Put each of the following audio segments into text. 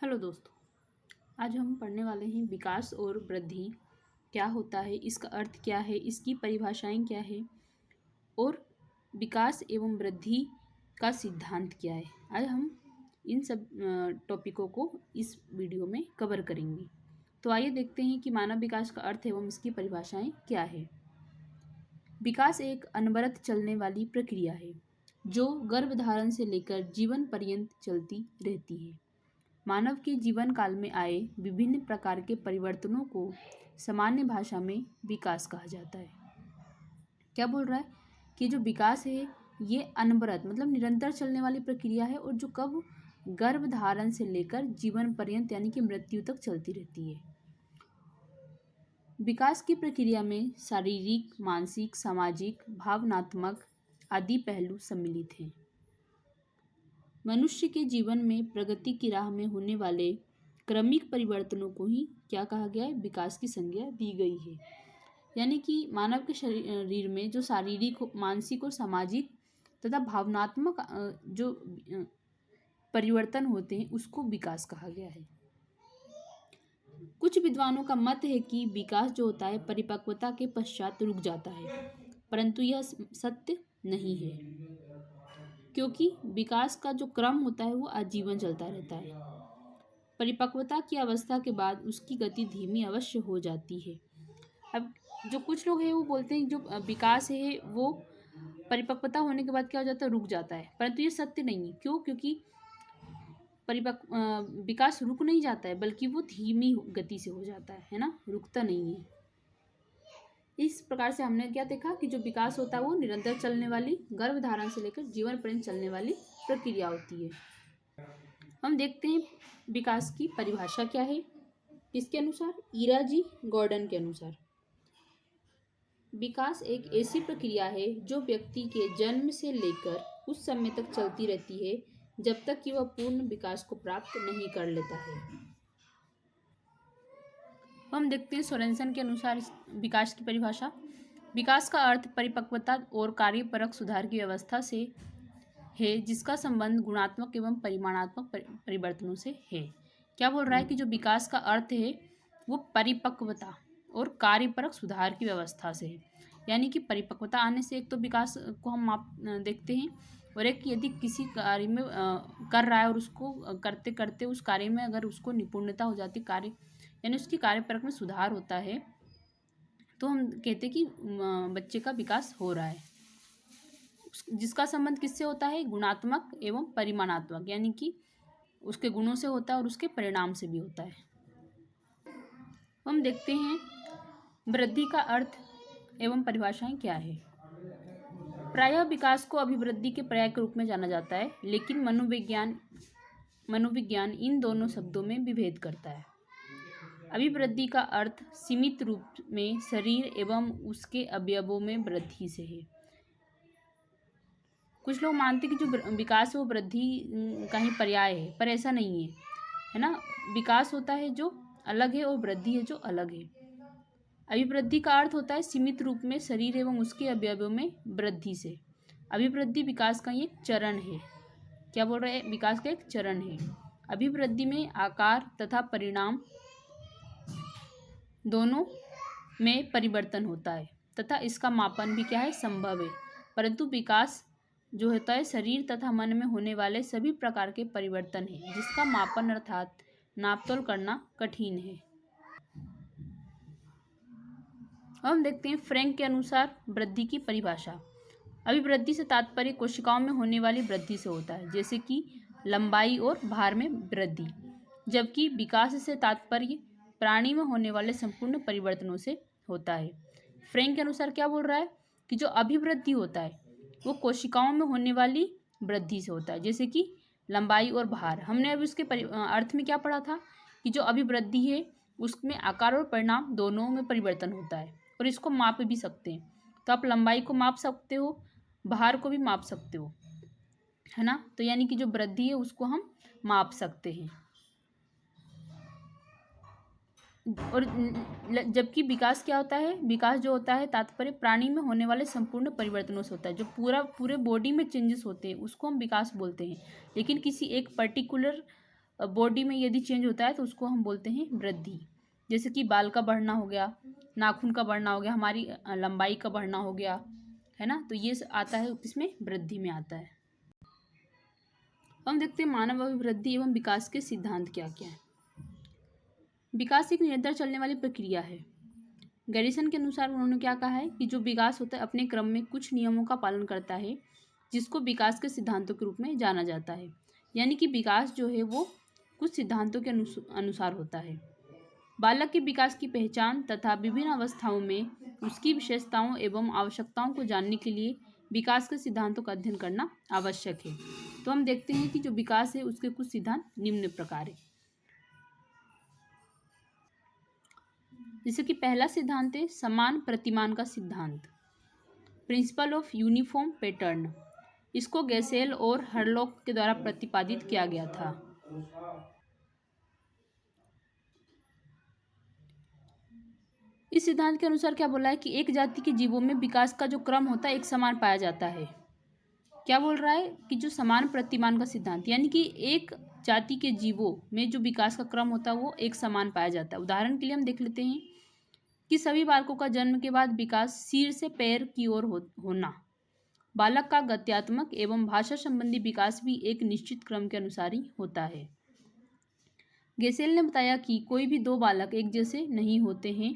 Hello दोस्तों, आज हम पढ़ने वाले हैं विकास और वृद्धि क्या होता है, इसका अर्थ क्या है, इसकी परिभाषाएं क्या है और विकास एवं वृद्धि का सिद्धांत क्या है। आज हम इन सब टॉपिकों को इस वीडियो में कवर करेंगे। तो आइए देखते हैं कि मानव विकास का अर्थ एवं इसकी परिभाषाएं क्या है। विकास एक अनवरत चलने वाली प्रक्रिया है जो गर्भधारण से लेकर जीवन पर्यंत चलती रहती है। मानव के जीवन काल में आए विभिन्न प्रकार के परिवर्तनों को सामान्य भाषा में विकास कहा जाता है। क्या बोल रहा है कि जो विकास है ये अनवरत मतलब निरंतर चलने वाली प्रक्रिया है और जो कब गर्भधारण से लेकर जीवन पर्यंत यानी कि मृत्यु तक चलती रहती है। विकास की प्रक्रिया में शारीरिक, मानसिक, सामाजिक, भावनात्मक आदि पहलू सम्मिलित हैं। मनुष्य के जीवन में प्रगति की राह में होने वाले क्रमिक परिवर्तनों को ही क्या कहा गया है, विकास की संज्ञा दी गई है। यानी कि मानव के शरीर में जो शारीरिक, मानसिक और सामाजिक तथा भावनात्मक जो परिवर्तन होते हैं उसको विकास कहा गया है। कुछ विद्वानों का मत है कि विकास जो होता है परिपक्वता के पश्चात रुक जाता है, परंतु यह सत्य नहीं है क्योंकि विकास का जो क्रम होता है वो आजीवन चलता रहता है। परिपक्वता की अवस्था के बाद उसकी गति धीमी अवश्य हो जाती है। अब जो कुछ लोग हैं वो बोलते हैं जो विकास है वो परिपक्वता होने के बाद क्या हो जाता है, रुक जाता है, परंतु ये सत्य नहीं है। क्यों? क्योंकि विकास रुक नहीं जाता है बल्कि वो धीमी गति से हो जाता है ना, रुकता नहीं है। इस प्रकार से हमने क्या देखा कि जो विकास होता है वो निरंतर चलने वाली, गर्भधारण से लेकर जीवन पर्यंत चलने वाली प्रक्रिया होती है। हम देखते हैं विकास की परिभाषा क्या है। किसके अनुसार? ईरा जी गॉर्डन के अनुसार विकास एक ऐसी प्रक्रिया है जो व्यक्ति के जन्म से लेकर उस समय तक चलती रहती है जब तक कि वह पूर्ण विकास को प्राप्त नहीं कर लेता है। हम देखते हैं सोरेनसन के अनुसार विकास की परिभाषा। विकास का अर्थ परिपक्वता और कार्यपरक सुधार की व्यवस्था से है जिसका संबंध गुणात्मक एवं परिमाणात्मक परिवर्तनों से है। क्या बोल रहा है कि जो विकास का अर्थ है वो परिपक्वता और कार्यपरक सुधार की व्यवस्था से है। यानी कि परिपक्वता आने से एक तो विकास को हम माप देखते हैं और एक यदि किसी कार्य में कर रहा है और उसको करते करते उस कार्य में अगर उसको निपुणता हो जाती, कार्य यानी उसकी कार्यपरक में सुधार होता है, तो हम कहते हैं कि बच्चे का विकास हो रहा है। जिसका संबंध किससे होता है? गुणात्मक एवं परिमाणात्मक, यानी कि उसके गुणों से होता है और उसके परिणाम से भी होता है। हम देखते हैं वृद्धि का अर्थ एवं परिभाषाएं क्या है। प्रायः विकास को अभिवृद्धि के पर्याय के रूप में जाना जाता है, लेकिन मनोविज्ञान इन दोनों शब्दों में विभेद करता है। अभिवृद्धि का अर्थ सीमित रूप में शरीर एवं उसके अवयवों में वृद्धि से है। कुछ लोग मानते हैं कि जो विकास है वो वृद्धि का ही पर्याय है, पर ऐसा नहीं है ना। विकास होता है जो अलग है और वृद्धि है जो अलग है। अभिवृद्धि का अर्थ होता है सीमित रूप में शरीर एवं उसके अवयवों में वृद्धि से। अभिवृद्धि विकास का एक चरण है। क्या बोल रहे हैं? विकास का एक चरण है। अभिवृद्धि में आकार तथा परिणाम दोनों में परिवर्तन होता है तथा इसका मापन भी क्या है? संभव है। परंतु विकास जो होता है शरीर तथा मन में होने वाले सभी प्रकार के परिवर्तन है जिसका मापन अर्थात नापतोल करना कठिन है। हम देखते हैं फ्रैंक के अनुसार वृद्धि की परिभाषा। अभिवृद्धि से तात्पर्य कोशिकाओं में होने वाली वृद्धि से होता है, जैसे कि लंबाई और भार में वृद्धि, जबकि विकास से तात्पर्य प्राणी में होने वाले संपूर्ण परिवर्तनों से होता है। फ्रैंक के अनुसार क्या बोल रहा है कि जो अभिवृद्धि होता है वो कोशिकाओं में होने वाली वृद्धि से होता है, जैसे कि लंबाई और भार। हमने अभी उसके अर्थ में क्या पढ़ा था कि जो अभिवृद्धि है उसमें आकार और परिणाम दोनों में परिवर्तन होता है और इसको माप भी सकते हैं। तो आप लंबाई को माप सकते हो, भार को भी माप सकते हो, है ना। तो यानी कि जो वृद्धि है उसको हम माप सकते हैं। और जबकि विकास क्या होता है? विकास जो होता है तात्पर्य प्राणी में होने वाले संपूर्ण परिवर्तनों से होता है। जो पूरे बॉडी में चेंजेस होते हैं उसको हम विकास बोलते हैं, लेकिन किसी एक पर्टिकुलर बॉडी में यदि चेंज होता है तो उसको हम बोलते हैं वृद्धि। जैसे कि बाल का बढ़ना हो गया, नाखून का बढ़ना हो गया, हमारी लंबाई का बढ़ना हो गया, है ना। तो ये आता है इसमें वृद्धि में आता है। हम देखते हैं मानव अभिवृद्धि एवं विकास के सिद्धांत क्या क्या है। विकास एक निरंतर चलने वाली प्रक्रिया है। गैरिसन के अनुसार उन्होंने क्या कहा है कि जो विकास होता है अपने क्रम में कुछ नियमों का पालन करता है, जिसको विकास के सिद्धांतों के रूप में जाना जाता है। यानी कि विकास जो है वो कुछ सिद्धांतों के अनुसार होता है। बालक के विकास की पहचान तथा विभिन्न अवस्थाओं में उसकी विशेषताओं एवं आवश्यकताओं को जानने के लिए विकास के सिद्धांतों का अध्ययन करना आवश्यक है। तो हम देखते हैं कि जो विकास है उसके कुछ सिद्धांत निम्न प्रकार है। जैसे कि पहला सिद्धांत है समान प्रतिमान का सिद्धांत, प्रिंसिपल ऑफ यूनिफॉर्म पैटर्न। इसको गैसेल और हरलॉक के द्वारा प्रतिपादित किया गया था। इस सिद्धांत के अनुसार क्या बोला है कि एक जाति के जीवों में विकास का जो क्रम होता है एक समान पाया जाता है। क्या बोल रहा है कि जो समान प्रतिमान का सिद्धांत, यानी कि एक जाति के जीवों में जो विकास का क्रम होता है वो एक समान पाया जाता है। उदाहरण के लिए हम देख लेते हैं कि सभी बालकों का जन्म के बाद विकास सिर से पैर की ओर होना, बालक का गत्यात्मक एवं भाषा संबंधी विकास भी एक निश्चित क्रम के अनुसार ही होता है। गेसेल ने बताया कि कोई भी दो बालक एक जैसे नहीं होते हैं,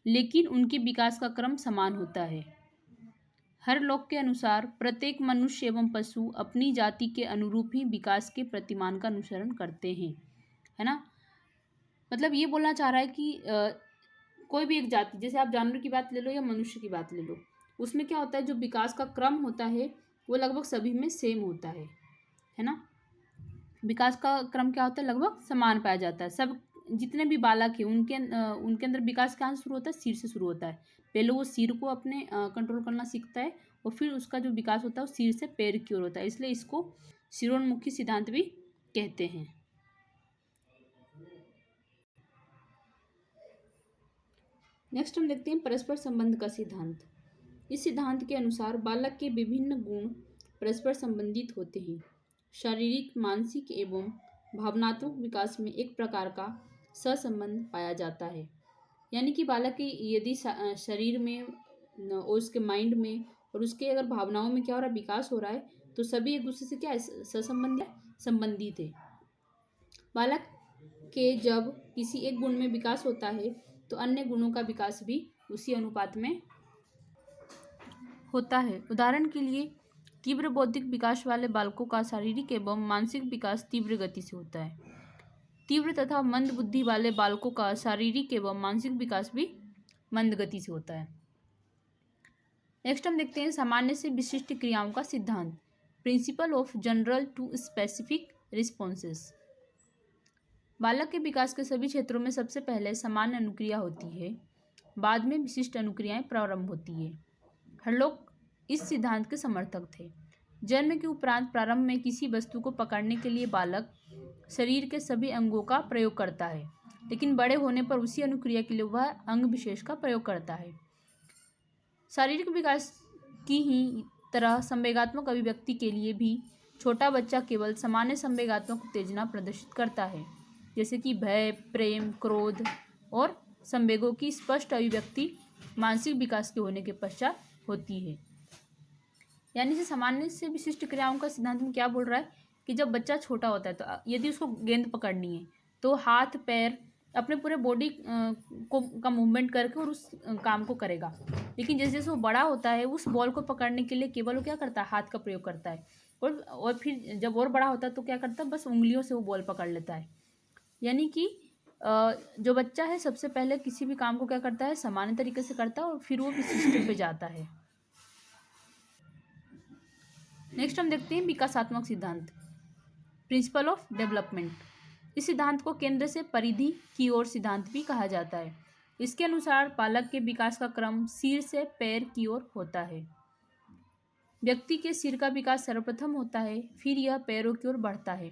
लेकिन उनके विकास का क्रम समान होता है। हर लोक के अनुसार प्रत्येक मनुष्य एवं पशु अपनी जाति के अनुरूप ही विकास के प्रतिमान का अनुसरण करते हैं, है ना। मतलब ये बोलना चाह रहा है कि कोई भी एक जाति, जैसे आप जानवर की बात ले लो या मनुष्य की बात ले लो, उसमें क्या होता है जो विकास का क्रम होता है वो लगभग सभी में सेम होता है ना। विकास का क्रम क्या होता है, लगभग समान पाया जाता है। सब जितने भी बालक हैं उनके अंदर विकास कहाँ से शुरू होता है, सिर से शुरू होता है। पहले वो सिर को अपने कंट्रोल करना सीखता है और फिर उसका जो विकास होता है वो सिर से पैर की ओर होता है, इसलिए इसको सिरोन्मुखी सिद्धांत भी कहते हैं। नेक्स्ट हम देखते हैं परस्पर संबंध का सिद्धांत। इस सिद्धांत के अनुसार बालक के विभिन्न गुण परस्पर संबंधित होते हैं। शारीरिक, मानसिक एवं भावनात्मक विकास में एक प्रकार का सहसंबंध पाया जाता है। यानी कि बालक के यदि शरीर में और उसके माइंड में और उसके अगर भावनाओं में क्या हो रहा है, विकास हो रहा है, तो सभी एक दूसरे से क्या है, संबंधित है। बालक के जब किसी एक गुण में विकास होता है तो अन्य गुणों का विकास भी उसी अनुपात में होता है। उदाहरण के लिए तीव्र बौद्धिक विकास वाले बालकों का शारीरिक एवं मानसिक विकास तीव्र गति से होता है। तीव्र तथा मंद बुद्धि वाले बालकों का शारीरिक एवं मानसिक विकास भी मंद गति से होता है। नेक्स्ट हम देखते हैं सामान्य से विशिष्ट क्रियाओं का सिद्धांत, principle of general to specific responses. बालक के विकास के सभी क्षेत्रों में सबसे पहले सामान्य अनुक्रिया होती है, बाद में विशिष्ट अनुक्रियाएं प्रारंभ होती है। हर लोग इस सिद्धांत के समर्थक थे। जन्म के उपरांत प्रारंभ में किसी वस्तु को पकड़ने के लिए बालक शरीर के सभी अंगों का प्रयोग करता है, लेकिन बड़े होने पर उसी अनुक्रिया के लिए वह अंग विशेष का प्रयोग करता है। शारीरिक विकास की ही तरह संवेगात्मक अभिव्यक्ति के लिए भी छोटा बच्चा केवल सामान्य संवेगात्मक उत्तेजना प्रदर्शित करता है, जैसे कि भय, प्रेम, क्रोध और संवेगों की स्पष्ट अभिव्यक्ति मानसिक विकास के होने के पश्चात होती है। यानी से सामान्य से विशिष्ट क्रियाओं का सिद्धांत में क्या बोल रहा है कि जब बच्चा छोटा होता है तो यदि उसको गेंद पकड़नी है तो हाथ पैर अपने पूरे बॉडी का मूवमेंट करके और उस काम को करेगा। लेकिन जैसे जैसे वो बड़ा होता है उस बॉल को पकड़ने के लिए केवल वो क्या करता है, हाथ का प्रयोग करता है, और फिर जब और बड़ा होता है तो क्या करता है, बस उंगलियों से वो बॉल पकड़ लेता है। यानी कि जो बच्चा है सबसे पहले किसी भी काम को क्या करता है, सामान्य तरीके से करता है और फिर वो विशिष्ट पे जाता है। नेक्स्ट हम देखते हैं विकासात्मक सिद्धांत, प्रिंसिपल ऑफ डेवलपमेंट। इस सिद्धांत को केंद्र से परिधि की ओर सिद्धांत भी कहा जाता है। इसके अनुसार बालक के विकास का क्रम सिर से पैर की ओर होता है। व्यक्ति के सिर का विकास सर्वप्रथम होता है, फिर यह पैरों की ओर बढ़ता है।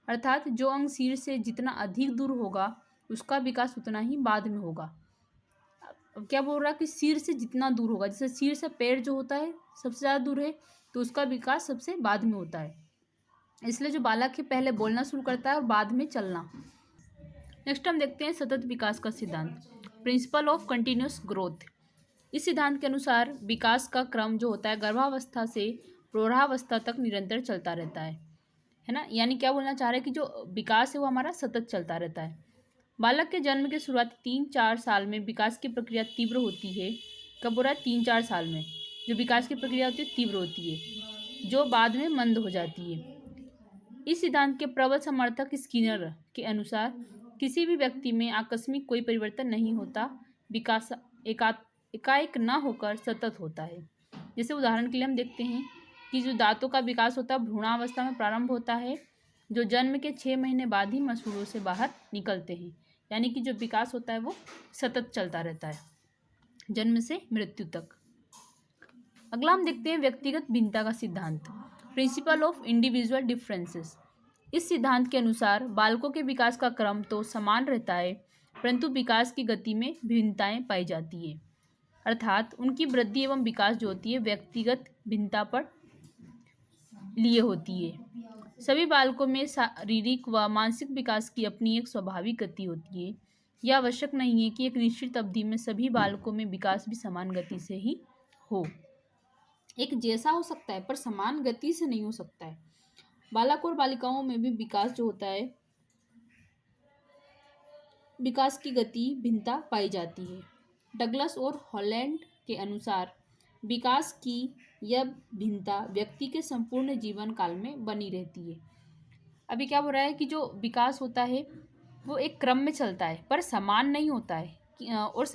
अर्थात जो अंग सिर से जितना अधिक दूर होगा उसका विकास उतना ही बाद में होगा। अब क्या बोल रहा है कि सिर से जितना दूर होगा, जैसे सिर से पैर जो होता है सबसे ज़्यादा दूर है तो उसका विकास सबसे बाद में होता है। इसलिए जो बालक है पहले बोलना शुरू करता है और बाद में चलना। नेक्स्ट हम देखते हैं सतत विकास का सिद्धांत, प्रिंसिपल ऑफ कंटिन्यूस ग्रोथ। इस सिद्धांत के अनुसार विकास का क्रम जो होता है गर्भावस्था से प्रौढ़ावस्था तक निरंतर चलता रहता है ना। यानी क्या बोलना चाह रहे हैं कि जो विकास है वो हमारा सतत चलता रहता है। बालक के जन्म के शुरुआती 3-4 साल में विकास की प्रक्रिया तीव्र होती है। कब हो रहा है? 3-4 साल में जो विकास की प्रक्रिया होती है तीव्र होती है, जो बाद में मंद हो जाती है। इस सिद्धांत के प्रबल समर्थक स्किनर के अनुसार किसी भी व्यक्ति में आकस्मिक कोई परिवर्तन नहीं होता, विकास एकाएक न होकर सतत होता है। जैसे उदाहरण के लिए हम देखते हैं कि जो दांतों का विकास होता है भ्रूणावस्था में प्रारंभ होता है, जो जन्म के 6 महीने बाद ही मसूड़ों से बाहर निकलते हैं। यानी कि जो विकास होता है वो सतत चलता रहता है जन्म से मृत्यु तक। अगला हम देखते हैं व्यक्तिगत भिन्नता का सिद्धांत, प्रिंसिपल ऑफ इंडिविजुअल डिफरेंसेस। इस सिद्धांत के अनुसार बालकों के विकास का क्रम तो समान रहता है, परंतु विकास की गति में भिन्नताएं पाई जाती है। अर्थात उनकी वृद्धि एवं विकास जो होती है व्यक्तिगत भिन्नता पर लिए होती है। सभी बालकों में शारीरिक व मानसिक विकास की अपनी एक स्वाभाविक गति होती है। यह आवश्यक नहीं है कि एक निश्चित अवधि में सभी बालकों में विकास भी समान गति से ही हो। एक जैसा हो सकता है पर समान गति से नहीं हो सकता है। बालक और बालिकाओं में भी विकास जो होता है विकास की गति भिन्नता पाई जाती है। डगलस और हॉलैंड के अनुसार विकास की यह भिन्नता व्यक्ति के संपूर्ण जीवन काल में बनी रहती है। अभी क्या बोल रहा है कि जो विकास होता है वो एक क्रम में चलता है पर समान नहीं होता है और